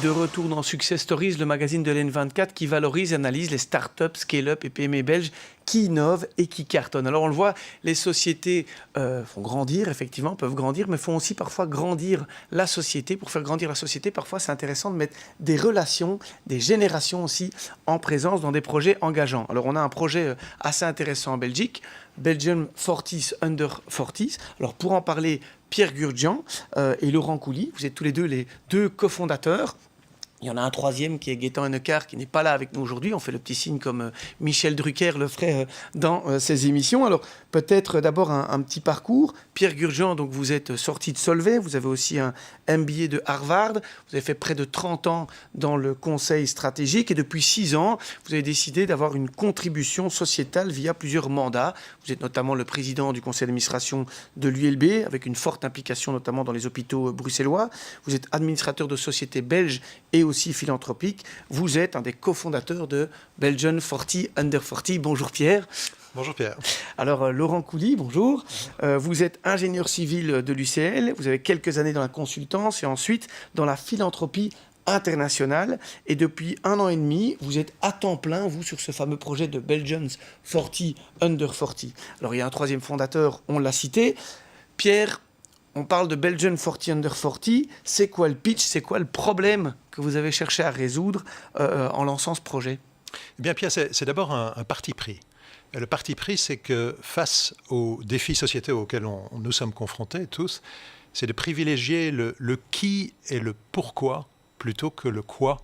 de retour dans Success Stories, le magazine de l'N24 qui valorise et analyse les startups, scale-up et PME belges qui innovent et qui cartonnent. Alors on le voit, les sociétés font grandir, effectivement, peuvent grandir, mais font aussi parfois grandir la société. Pour faire grandir la société, parfois c'est intéressant de mettre des relations, des générations aussi en présence dans des projets engageants. Alors on a un projet assez intéressant en Belgique, Belgium 40s Under 40s. Alors pour en parler, Pierre Gurdjian et Laurent Couly, vous êtes tous les deux cofondateurs. Il y en a un troisième qui est Gaëtan Hennequart, qui n'est pas là avec nous aujourd'hui. On fait le petit signe comme Michel Drucker le ferait dans ses émissions. Alors, peut-être d'abord un petit parcours. Pierre Gurdjian, donc vous êtes sorti de Solvay. Vous avez aussi un MBA de Harvard. Vous avez fait près de 30 ans dans le conseil stratégique. Et depuis 6 ans, vous avez décidé d'avoir une contribution sociétale via plusieurs mandats. Vous êtes notamment le président du conseil d'administration de l'ULB, avec une forte implication notamment dans les hôpitaux bruxellois. Vous êtes administrateur de sociétés belges et aussi philanthropique. Vous êtes un des cofondateurs de Belgium 40 Under 40. Bonjour Pierre. Bonjour Pierre. Alors Laurent Couly, bonjour. Vous êtes ingénieur civil de l'UCL. Vous avez quelques années dans la consultance et ensuite dans la philanthropie internationale. Et depuis 1 an et demi, vous êtes à temps plein, vous, sur ce fameux projet de Belgium 40 Under 40. Alors il y a un troisième fondateur, on l'a cité. Pierre, on parle de Belgium 40 Under 40. C'est quoi le pitch? C'est quoi le problème que vous avez cherché à résoudre en lançant ce projet? Eh bien Pierre, c'est d'abord un parti pris. Et le parti pris, c'est que face aux défis sociétaux auxquels nous sommes confrontés tous, c'est de privilégier le qui et le pourquoi plutôt que le quoi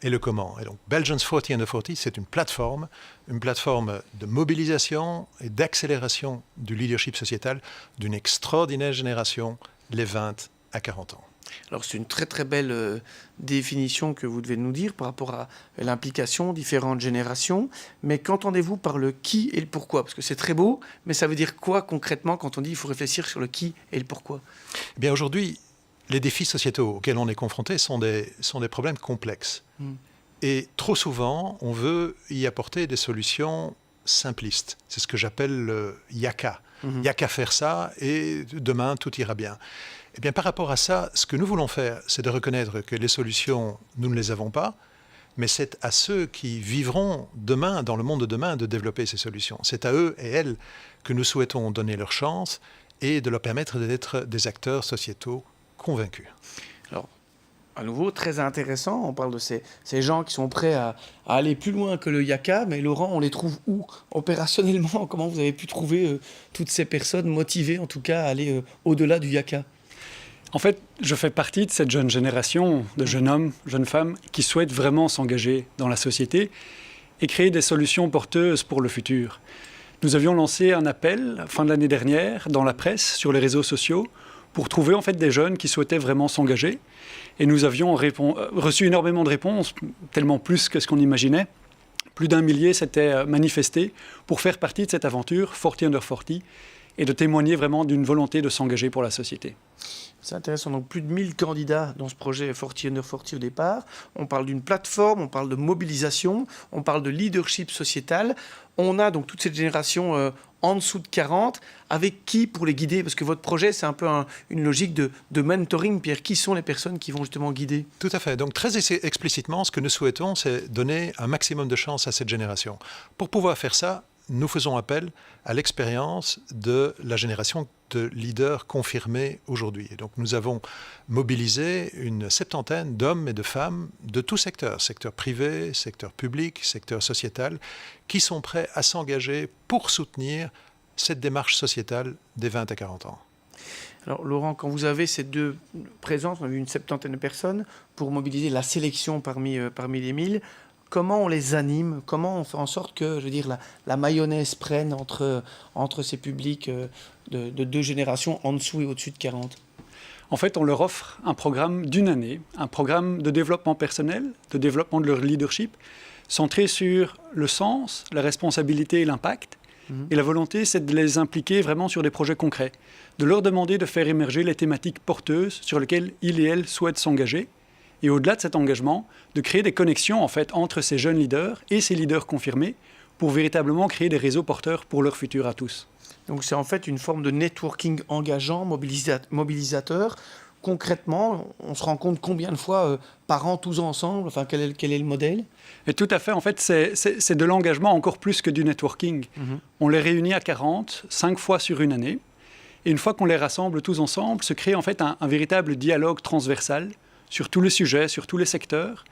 et le comment. Et donc Belgium 40 Under 40, c'est une plateforme de mobilisation et d'accélération du leadership sociétal d'une extraordinaire génération, les 20 à 40 ans. Alors c'est une très très belle définition que vous devez nous dire par rapport à l'implication, différentes générations. Mais qu'entendez-vous par le qui et le pourquoi? Parce que c'est très beau, mais ça veut dire quoi concrètement quand on dit qu'il faut réfléchir sur le qui et le pourquoi? Eh bien aujourd'hui, les défis sociétaux auxquels on est confronté sont des problèmes complexes. Et trop souvent, on veut y apporter des solutions simplistes. C'est ce que j'appelle le yaka. Il n'y a qu'à faire ça et demain, tout ira bien. Eh bien, par rapport à ça, ce que nous voulons faire, c'est de reconnaître que les solutions, nous ne les avons pas, mais c'est à ceux qui vivront demain, dans le monde de demain, de développer ces solutions. C'est à eux et elles que nous souhaitons donner leur chance et de leur permettre d'être des acteurs sociétaux convaincus. Alors, à nouveau, très intéressant. On parle de ces gens qui sont prêts à aller plus loin que le yaka. Mais Laurent, on les trouve où opérationnellement? Comment vous avez pu trouver toutes ces personnes motivées, en tout cas, à aller au-delà du yaka? En fait, je fais partie de cette jeune génération de jeunes hommes, jeunes femmes qui souhaitent vraiment s'engager dans la société et créer des solutions porteuses pour le futur. Nous avions lancé un appel fin de l'année dernière dans la presse, sur les réseaux sociaux, pour trouver en fait des jeunes qui souhaitaient vraiment s'engager. Et nous avions reçu énormément de réponses, tellement plus que ce qu'on imaginait. Plus d'1 millier s'étaient manifestés pour faire partie de cette aventure 40 Under 40 et de témoigner vraiment d'une volonté de s'engager pour la société. C'est intéressant, donc plus de 1000 candidats dans ce projet 40 Under 40 au départ. On parle d'une plateforme, on parle de mobilisation, on parle de leadership sociétal. On a donc toute cette génération en dessous de 40. Avec qui pour les guider? Parce que votre projet, c'est un peu une logique de mentoring. Pierre, qui sont les personnes qui vont justement guider? Tout à fait. Donc très explicitement, ce que nous souhaitons, c'est donner un maximum de chance à cette génération. Pour pouvoir faire ça, nous faisons appel à l'expérience de la génération de leaders confirmés aujourd'hui. Et donc nous avons mobilisé une 70aine d'hommes et de femmes de tous secteurs, secteur privé, secteur public, secteur sociétal, qui sont prêts à s'engager pour soutenir cette démarche sociétale des 20 à 40 ans. Alors Laurent, quand vous avez ces deux présences, on a vu une 70aine de personnes, pour mobiliser la sélection parmi les 1000, comment on les anime? Comment on fait en sorte que, je veux dire, la mayonnaise prenne entre ces publics de deux générations en dessous et au-dessus de 40? En fait, on leur offre un programme d'1 année, un programme de développement personnel, de développement de leur leadership, centré sur le sens, la responsabilité et l'impact. Et la volonté, c'est de les impliquer vraiment sur des projets concrets, de leur demander de faire émerger les thématiques porteuses sur lesquelles ils et elles souhaitent s'engager. Et au-delà de cet engagement, de créer des connexions en fait, entre ces jeunes leaders et ces leaders confirmés pour véritablement créer des réseaux porteurs pour leur futur à tous. Donc c'est en fait une forme de networking engageant, mobilisateur. concrètement, on se rend compte combien de fois par an, tous ensemble, enfin, quel est le modèle? Et tout à fait, en fait, c'est de l'engagement encore plus que du networking. On les réunit à 40, 5 fois sur une année. Et une fois qu'on les rassemble tous ensemble, se crée en fait un véritable dialogue transversal sur tous les sujets, sur tous les secteurs.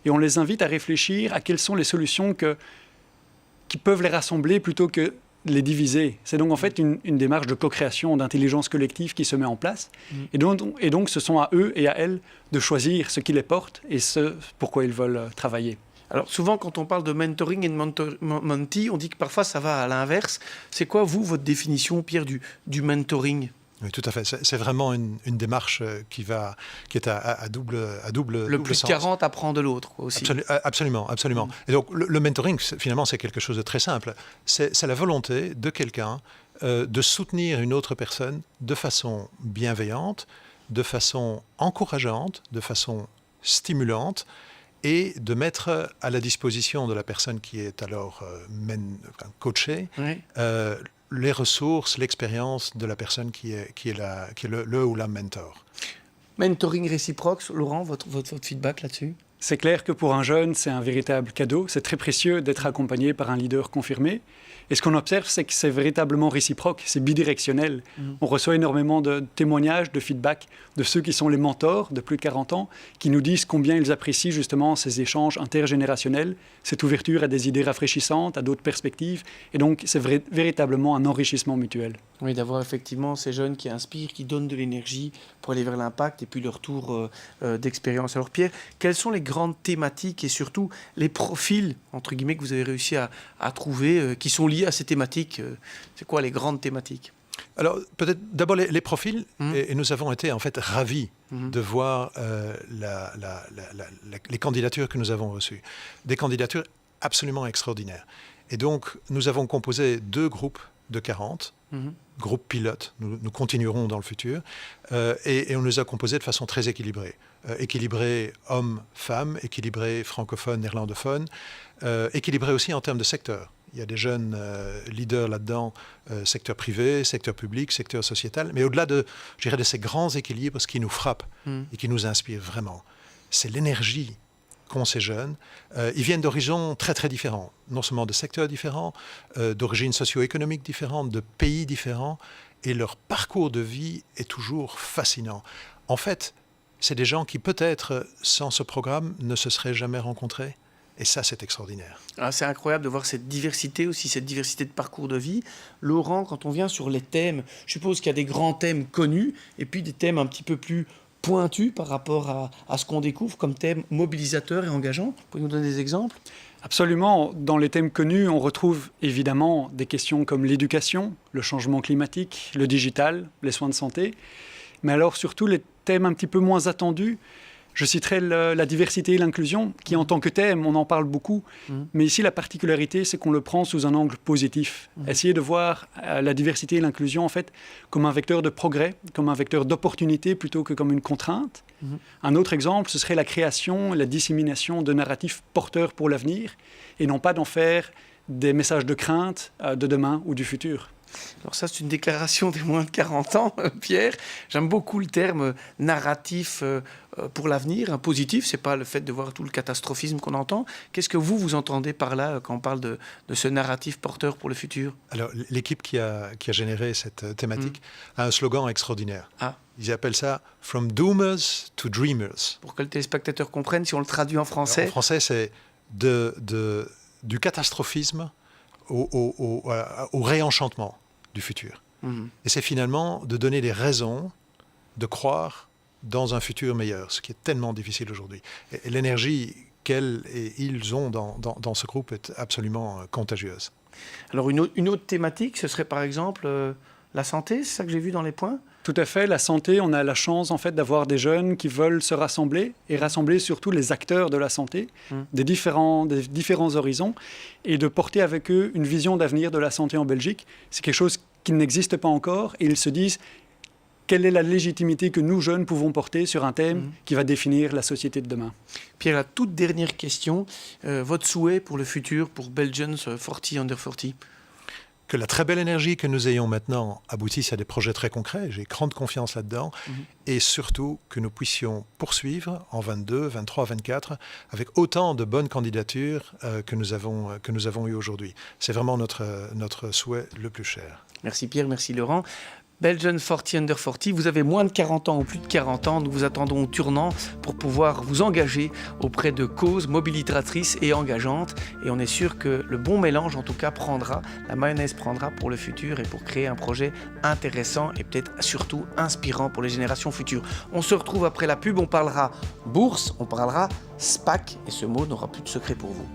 Et on les invite à réfléchir à quelles sont les solutions qui peuvent les rassembler plutôt que les diviser. C'est donc en fait une démarche de co-création, d'intelligence collective qui se met en place. Et donc ce sont à eux et à elles de choisir ce qui les porte et ce pourquoi ils veulent travailler. Alors souvent, quand on parle de mentoring et de mentee, on dit que parfois ça va à l'inverse. C'est quoi, vous, votre définition, Pierre, du mentoring? Oui, tout à fait. C'est vraiment une démarche qui est à double Le plus sens. de 40 apprend de l'autre aussi. Absolument. Et donc le mentoring, finalement, c'est quelque chose de très simple. C'est la volonté de quelqu'un de soutenir une autre personne de façon bienveillante, de façon encourageante, de façon stimulante, et de mettre à la disposition de la personne qui est alors coachée les ressources, l'expérience de la personne qui est le ou la mentor. Mentoring réciproque, Laurent, votre feedback là-dessus? C'est clair que pour un jeune, c'est un véritable cadeau. C'est très précieux d'être accompagné par un leader confirmé. Et ce qu'on observe, c'est que c'est véritablement réciproque, c'est bidirectionnel. On reçoit énormément de témoignages, de feedback de ceux qui sont les mentors de plus de 40 ans, qui nous disent combien ils apprécient justement ces échanges intergénérationnels, cette ouverture à des idées rafraîchissantes, à d'autres perspectives. Et donc, c'est véritablement un enrichissement mutuel. Oui, d'avoir effectivement ces jeunes qui inspirent, qui donnent de l'énergie pour aller vers l'impact et puis le retour d'expérience. Alors Pierre, quelles sont les grandes thématiques et surtout les profils, entre guillemets, que vous avez réussi à trouver, qui sont liés à ces thématiques? C'est quoi les grandes thématiques? Alors, peut-être d'abord les profils, et nous avons été en fait ravis de voir les candidatures que nous avons reçues. Des candidatures absolument extraordinaires. Et donc, nous avons composé 2 groupes de 40, groupe pilote, nous continuerons dans le futur, et on les a composés de façon très équilibrée. Équilibré hommes-femmes, équilibré francophone, néerlandophone, équilibré aussi en termes de secteur. Il y a des jeunes leaders là-dedans, secteur privé, secteur public, secteur sociétal, mais au-delà de ces grands équilibres, ce qui nous frappe et qui nous inspire vraiment, c'est l'énergie qu'ont ces jeunes. Ils viennent d'horizons très très différents, non seulement de secteurs différents, d'origines socio-économiques différentes, de pays différents, et leur parcours de vie est toujours fascinant. En fait, c'est des gens qui peut-être, sans ce programme, ne se seraient jamais rencontrés. Et ça, c'est extraordinaire. Ah, c'est incroyable de voir cette diversité aussi, cette diversité de parcours de vie. Laurent, quand on vient sur les thèmes, je suppose qu'il y a des grands thèmes connus et puis des thèmes un petit peu plus pointus par rapport à ce qu'on découvre comme thème mobilisateur et engageant. Vous pouvez nous donner des exemples? Absolument. Dans les thèmes connus, on retrouve évidemment des questions comme l'éducation, le changement climatique, le digital, les soins de santé. Mais alors surtout les thèmes un petit peu moins attendus. Je citerai la diversité et l'inclusion, qui en tant que thème, on en parle beaucoup. Mais ici, la particularité, c'est qu'on le prend sous un angle positif. Essayer de voir la diversité et l'inclusion, en fait, comme un vecteur de progrès, comme un vecteur d'opportunité, plutôt que comme une contrainte. Un autre exemple, ce serait la création, la dissémination de narratifs porteurs pour l'avenir, et non pas d'en faire des messages de crainte de demain ou du futur. Alors ça, c'est une déclaration des moins de 40 ans, Pierre. J'aime beaucoup le terme narratif pour l'avenir, positif. Ce n'est pas le fait de voir tout le catastrophisme qu'on entend. Qu'est-ce que vous entendez par là quand on parle de ce narratif porteur pour le futur? Alors, l'équipe qui a généré cette thématique a un slogan extraordinaire. Ils appellent ça « From Doomers to Dreamers ». Pour que le téléspectateur comprenne, si on le traduit en français. Alors, en français, c'est du catastrophisme au réenchantement du futur. Et c'est finalement de donner des raisons de croire dans un futur meilleur, ce qui est tellement difficile aujourd'hui. Et l'énergie qu'elles et ils ont dans ce groupe est absolument contagieuse. Alors une autre thématique, ce serait par exemple la santé, c'est ça que j'ai vu dans les points? Tout à fait, la santé, on a la chance en fait d'avoir des jeunes qui veulent se rassembler et rassembler surtout les acteurs de la santé des différents horizons et de porter avec eux une vision d'avenir de la santé en Belgique. C'est quelque chose qui n'existe pas encore et ils se disent quelle est la légitimité que nous jeunes pouvons porter sur un thème qui va définir la société de demain. Pierre, la toute dernière question, votre souhait pour le futur, pour Belgians 40 Under 40? que la très belle énergie que nous ayons maintenant aboutisse à des projets très concrets, j'ai grande confiance là-dedans, et surtout que nous puissions poursuivre en 22, 23, 24, avec autant de bonnes candidatures que nous avons eues aujourd'hui. C'est vraiment notre souhait le plus cher. Merci Pierre, merci Laurent. Belgian 40 Under 40, vous avez moins de 40 ans ou plus de 40 ans, nous vous attendons au tournant pour pouvoir vous engager auprès de causes mobilisatrices et engageantes. Et on est sûr que le bon mélange, en tout cas, la mayonnaise prendra pour le futur et pour créer un projet intéressant et peut-être surtout inspirant pour les générations futures. On se retrouve après la pub, on parlera bourse, on parlera SPAC et ce mot n'aura plus de secret pour vous.